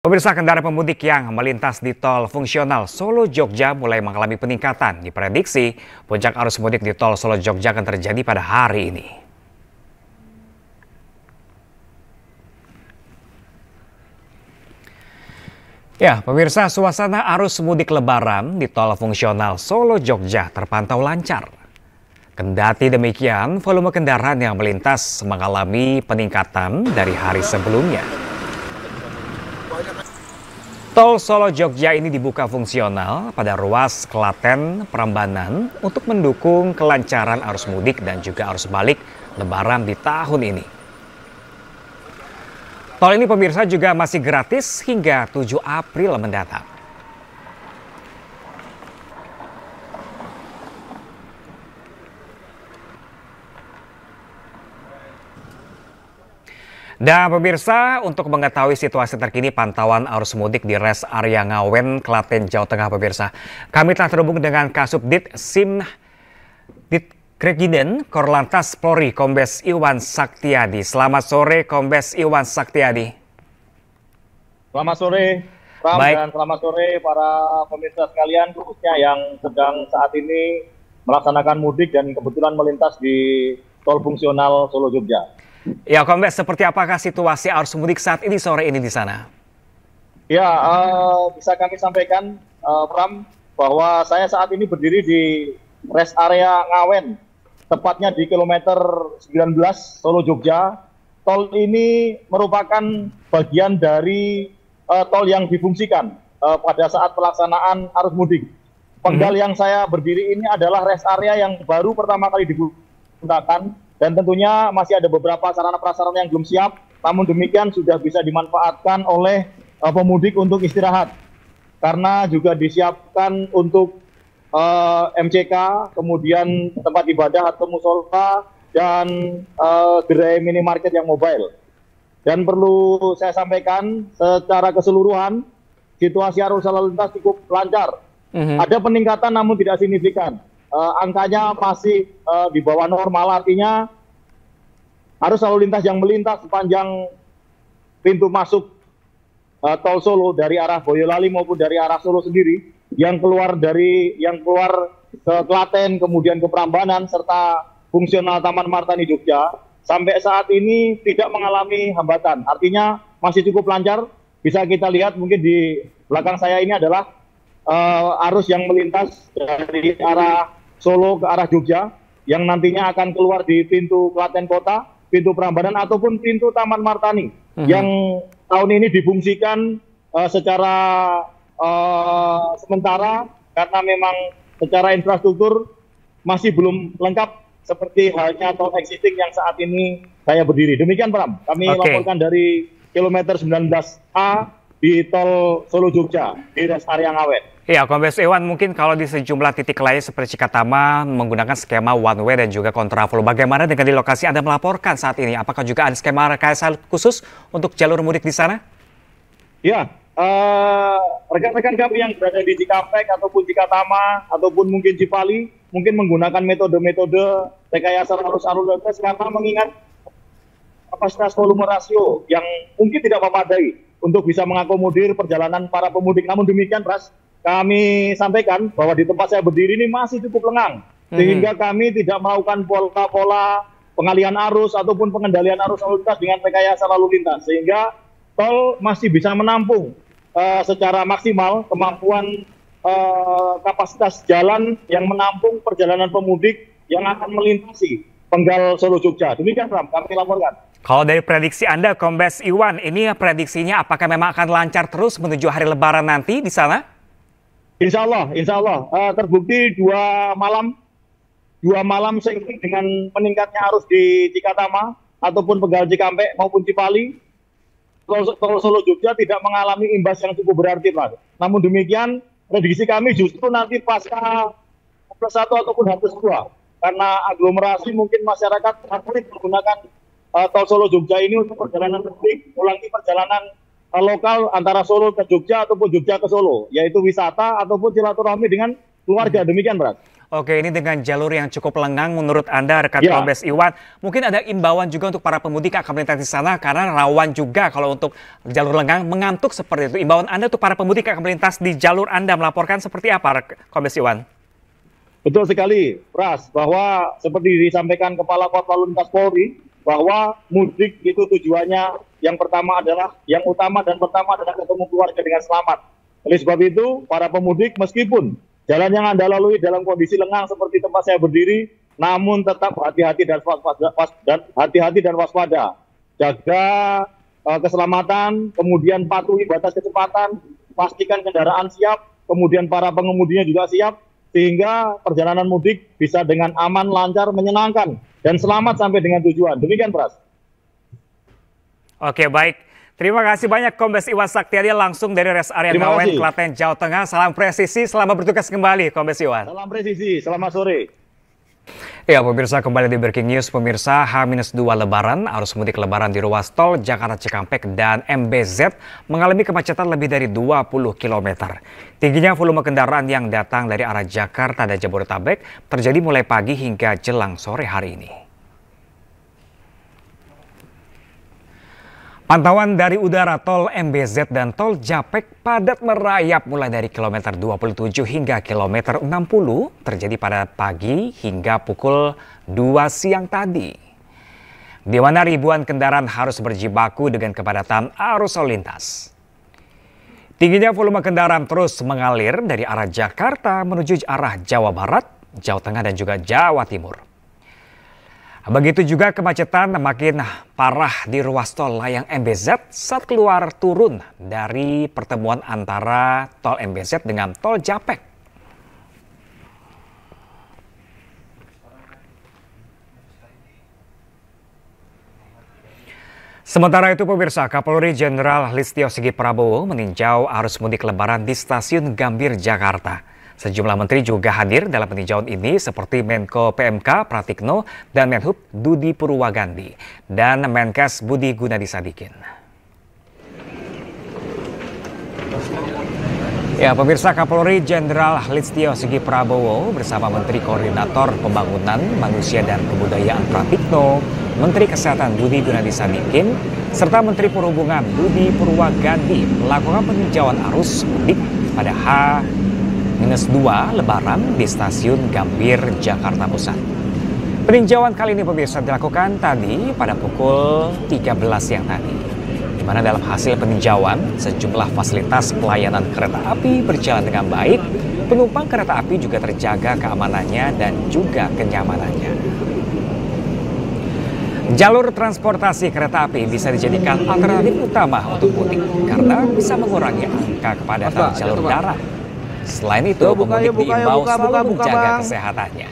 Pemirsa, kendaraan pemudik yang melintas di tol fungsional Solo-Jogja mulai mengalami peningkatan. Diprediksi puncak arus mudik di tol Solo-Jogja akan terjadi pada hari ini. Ya, pemirsa, suasana arus mudik lebaran di tol fungsional Solo-Jogja terpantau lancar. Kendati demikian, volume kendaraan yang melintas mengalami peningkatan dari hari sebelumnya. Tol Solo-Jogja ini dibuka fungsional pada ruas Klaten Prambanan untuk mendukung kelancaran arus mudik dan juga arus balik Lebaran di tahun ini. Tol ini pemirsa juga masih gratis hingga 7 April mendatang. Dan pemirsa, untuk mengetahui situasi terkini pantauan arus mudik di res area Ngawen, Klaten, Jawa Tengah pemirsa, kami telah terhubung dengan Kasubdit Sim Ditkregiden Korlantas Polri Kombes Iwan Saktiadi. Selamat sore Kombes Iwan Saktiadi. Selamat sore Ram, dan selamat sore para pemirsa sekalian, khususnya yang sedang saat ini melaksanakan mudik dan kebetulan melintas di tol fungsional Solo-Jogja. Ya, Kombes, seperti apakah situasi arus mudik saat ini sore ini di sana? Ya, bisa kami sampaikan, Pram, bahwa saya saat ini berdiri di rest area Ngawen, tepatnya di kilometer 19 Solo-Jogja. Tol ini merupakan bagian dari tol yang difungsikan pada saat pelaksanaan arus mudik. Penggal yang saya berdiri ini adalah rest area yang baru pertama kali digunakan. Dan tentunya masih ada beberapa sarana prasarana yang belum siap, namun demikian sudah bisa dimanfaatkan oleh pemudik untuk istirahat. Karena juga disiapkan untuk MCK, kemudian tempat ibadah atau musola, dan gerai minimarket yang mobile. Dan perlu saya sampaikan secara keseluruhan, situasi arus lalu lintas cukup lancar. Ada peningkatan namun tidak signifikan. Angkanya masih di bawah normal, artinya arus lalu lintas yang melintas sepanjang pintu masuk tol Solo dari arah Boyolali maupun dari arah Solo sendiri yang keluar ke Klaten kemudian ke Prambanan serta fungsional Taman Martani Jogja sampai saat ini tidak mengalami hambatan, artinya masih cukup lancar. Bisa kita lihat mungkin di belakang saya ini adalah arus yang melintas dari arah Solo ke arah Jogja yang nantinya akan keluar di pintu Klaten Kota, pintu Prambanan ataupun pintu Taman Martani yang tahun ini difungsikan secara sementara karena memang secara infrastruktur masih belum lengkap seperti halnya tol existing yang saat ini saya berdiri. Demikian Pram, kami laporkan dari kilometer 19A di tol Solo-Jogja di rest area Ngawen. Ya, Kombes Iwan, mungkin kalau di sejumlah titik lain seperti Cikatama menggunakan skema one way dan juga kontraflow. Bagaimana dengan di lokasi Anda melaporkan saat ini? Apakah juga ada skema rekayasa khusus untuk jalur mudik di sana? Ya, rekan-rekan kami yang berada di Cikampek ataupun Cikatama ataupun mungkin Cipali mungkin menggunakan metode-metode rekayasa arus lalu lintas karena mengingat kapasitas volume rasio yang mungkin tidak memadai untuk bisa mengakomodir perjalanan para pemudik. Namun demikian, kami sampaikan bahwa di tempat saya berdiri ini masih cukup lengang, sehingga kami tidak melakukan pola-pola pengalihan arus ataupun pengendalian arus lalu lintas dengan rekayasa lalu lintas, sehingga tol masih bisa menampung secara maksimal kemampuan kapasitas jalan yang menampung perjalanan pemudik yang akan melintasi penggal Solo-Jogja. Demikian Ram, kami laporkan. Kalau dari prediksi Anda, Kombes Iwan, ini prediksinya apakah memang akan lancar terus menuju hari Lebaran nanti di sana? Insya Allah terbukti dua malam seiring dengan meningkatnya arus di Cikatama ataupun Pegal Cikampek maupun Cipali, tol Solo Jogja tidak mengalami imbas yang cukup berarti, Pak. Namun demikian, prediksi kami justru nanti pasca +1 ataupun +2, karena aglomerasi mungkin masyarakat favorit menggunakan tol Solo Jogja ini untuk perjalanan mudik, ulangi perjalanan lokal antara Solo ke Jogja ataupun Jogja ke Solo, yaitu wisata ataupun silaturahmi dengan keluarga. Demikian, Bro. Oke, ini dengan jalur yang cukup lengang menurut Anda, rekan Ya, Kombes Iwan. Mungkin ada imbauan juga untuk para pemudik yang akan melintas di sana karena rawan juga kalau untuk jalur lengang mengantuk seperti itu. Imbauan Anda untuk para pemudik yang akan melintas di jalur Anda melaporkan seperti apa, Kombes Iwan? betul sekali, Pras, bahwa seperti disampaikan Kepala Korps Lalu Lintas Polri, bahwa mudik itu tujuannya yang pertama adalah, yang utama dan pertama adalah ketemu keluarga dengan selamat. Oleh sebab itu, para pemudik meskipun jalan yang Anda lalui dalam kondisi lengang seperti tempat saya berdiri, namun tetap hati-hati dan waspada. Jaga keselamatan, kemudian patuhi batas kecepatan, pastikan kendaraan siap, kemudian para pengemudinya juga siap, sehingga perjalanan mudik bisa dengan aman, lancar, menyenangkan, dan selamat sampai dengan tujuan. Demikian, Pras. Oke, baik. Terima kasih banyak Kombes Iwan Saktiadi langsung dari Res Area Terima Ngawen, kasih. Klaten, Jawa Tengah. Salam presisi, selamat bertugas kembali, Kombes Iwan. Salam presisi, selamat sore. Ya, pemirsa, kembali di Breaking News. Pemirsa, H-2 Lebaran, arus mudik Lebaran di ruas tol Jakarta Cikampek dan MBZ mengalami kemacetan lebih dari 20 km. Tingginya volume kendaraan yang datang dari arah Jakarta dan Jabodetabek terjadi mulai pagi hingga jelang sore hari ini. Pantauan dari udara tol MBZ dan tol Japek padat merayap mulai dari kilometer 27 hingga kilometer 60 terjadi pada pagi hingga pukul 2 siang tadi. Di mana ribuan kendaraan harus berjibaku dengan kepadatan arus lalu lintas. Tingginya volume kendaraan terus mengalir dari arah Jakarta menuju arah Jawa Barat, Jawa Tengah dan juga Jawa Timur. Begitu juga kemacetan makin parah di ruas tol layang MBZ saat keluar turun dari pertemuan antara tol MBZ dengan tol Japek. Sementara itu pemirsa, Kapolri Jenderal Listio Sigit Prabowo meninjau arus mudik Lebaran di Stasiun Gambir, Jakarta. Sejumlah menteri juga hadir dalam peninjauan ini seperti Menko PMK Pratikno dan Menhub Budi Purwagandi dan Menkes Budi Gunadi Sadikin. Ya, pemirsa, Kapolri Jenderal Listio Sigit Prabowo bersama Menteri Koordinator Pembangunan Manusia dan Kebudayaan Pratikno, Menteri Kesehatan Budi Gunadi Sadikin, serta Menteri Perhubungan Budi Purwagandi melakukan peninjauan arus mudik pada H-2 Lebaran di Stasiun Gambir, Jakarta Pusat. Peninjauan kali ini pemirsa dilakukan tadi pada pukul 13 siang tadi, di mana dalam hasil peninjauan sejumlah fasilitas pelayanan kereta api berjalan dengan baik, penumpang kereta api juga terjaga keamanannya dan juga kenyamanannya. Jalur transportasi kereta api bisa dijadikan alternatif utama untuk mudik karena bisa mengurangi angka kepadatan jalur darat. Selain itu, pemudik diimbau selalu menjaga kesehatannya.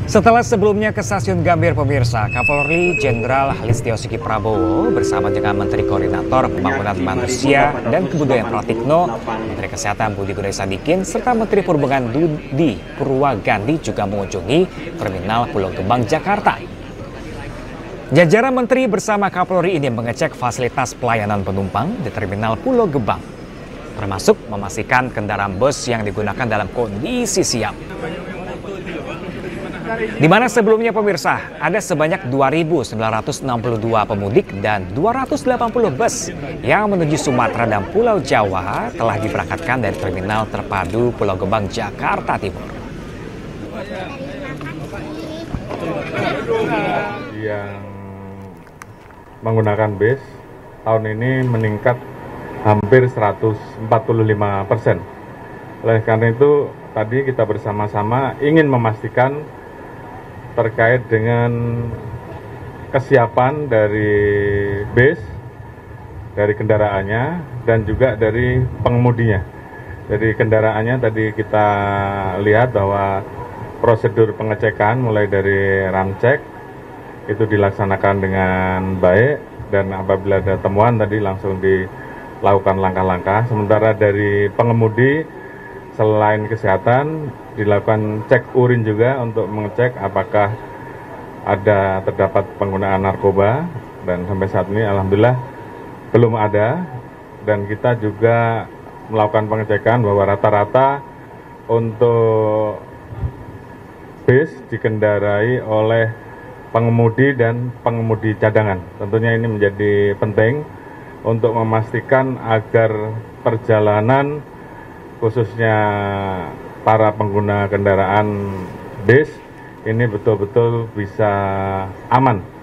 Setelah sebelumnya ke Stasiun Gambir pemirsa, Kapolri Jenderal Listio Sigit Prabowo bersama dengan Menteri Koordinator Pembangunan Manusia dan Kebudayaan Pratikno, Menteri Kesehatan Budi Gunadi Sadikin, serta Menteri Perhubungan Budi Purwagandi juga mengunjungi Terminal Pulau Gebang, Jakarta. Jajaran menteri bersama Kapolri ini mengecek fasilitas pelayanan penumpang di Terminal Pulau Gebang, termasuk memastikan kendaraan bus yang digunakan dalam kondisi siap. Di mana sebelumnya pemirsa, ada sebanyak 2.962 pemudik dan 280 bus yang menuju Sumatera dan Pulau Jawa telah diberangkatkan dari Terminal Terpadu Pulau Gebang, Jakarta Timur. Yang menggunakan bis tahun ini meningkat hampir 145%. Oleh karena itu tadi kita bersama-sama ingin memastikan terkait dengan kesiapan dari bis, dari kendaraannya dan juga dari pengemudinya. Dari kendaraannya tadi kita lihat bahwa prosedur pengecekan mulai dari ramcek itu dilaksanakan dengan baik dan apabila ada temuan tadi langsung dilakukan langkah-langkah. Sementara dari pengemudi selain kesehatan dilakukan cek urin juga untuk mengecek apakah terdapat penggunaan narkoba dan sampai saat ini alhamdulillah belum ada dan kita juga melakukan pengecekan bahwa rata-rata untuk bis dikendarai oleh pengemudi dan pengemudi cadangan. Tentunya ini menjadi penting untuk memastikan agar perjalanan khususnya para pengguna kendaraan bis ini betul-betul bisa aman